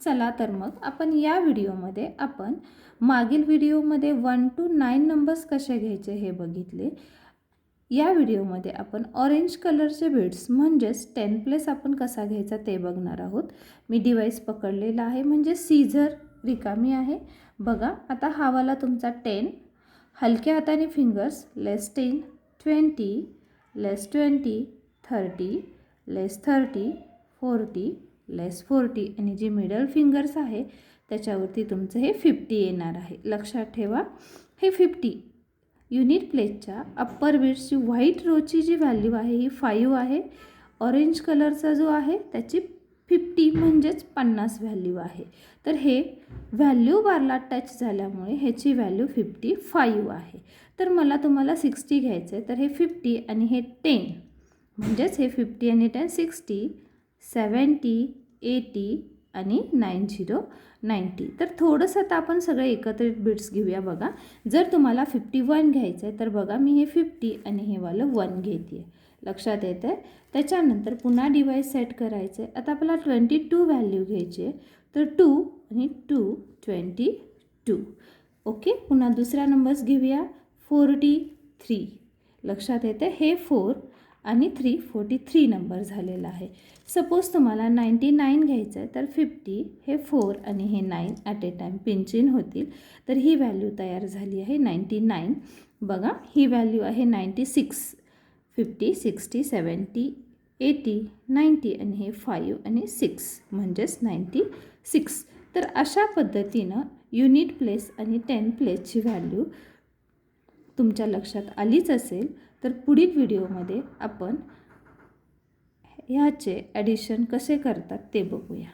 चला तर मग आपण या व्हिडिओमध्ये आपण मागील व्हिडिओमध्ये 1 to 9 नंबर्स कसे घ्यायचे हे बघितले। या व्हिडिओमध्ये आपण ऑरेंज कलरचे बीड्स म्हणजेच 10 प्लेस आपण कसा घ्यायचा ते बघणार आहोत। मी डिवाइस पकडलेला आहे म्हणजे सीझर रिकामी आहे। बघा आता हा वाला तुमचा 10, हलक्या हाताने फिंगर्स लेस 10, 20, लेस 20, 30, लेस 30, 40, लेस 40 आणि जे मिडल फिंगर्स आहे त्याच्यावरती तुमचं हे 50 येणार आहे। लक्षात ठेवा हे 50 युनिट प्लेसच्या अप्पर बीड्सची व्हाईट रोची जी व्हॅल्यू आहे ही 5 आहे। ऑरेंज कलरचा जो आहे त्याची 50 म्हणजेच 50 व्हॅल्यू आहे। तर हे व्हॅल्यू बारला टच झाल्यामुळे ह्याची व्हॅल्यू 55 आहे। तर मला तुम्हाला 60 घ्यायचं आहे, तर हे 50 आणि हे 10 म्हणजेच हे 50 आणि 10 60, 70, 80 आणि 90, 90। तर थोडंसं आता आपण सगळे एकत्रित बीट्स घेऊया। बघा जर तुम्हाला 51 घ्यायचं आहे तर बघा मी हे 50 आणि हे वालं 1 घेते आहे। लक्षात येतं आहे। त्याच्यानंतर पुन्हा डिवाइस सेट करायचं आहे। आता आपल्याला 22 व्हॅल्यू घ्यायची आहे, तर 2 आणि 2 22। ओके, पुन्हा दुसरा नंबर्स घेऊया 43। लक्षात येतं हे 4 आणि 3 43 नंबर झालेला आहे। सपोज तुम्हाला 99 घ्यायचं आहे तर 50 हे 4 आणि हे 9 at a time pinch in होतील, तर ही व्हॅल्यू तयार झाली आहे 99। बघा ही व्हॅल्यू आहे 96, 50, 60, 70, 80, 90 आणि हे 5 आणि 6 म्हणजेच 96। तर अशा पद्धतीनं युनिट प्लेस आणि 10 प्लेसची व्हॅल्यू तुमच्या लक्षात आलीच असेल। तर पुढील व्हिडिओमध्ये आपण ह्याचे ॲडिशन कसे करतात ते बघूया।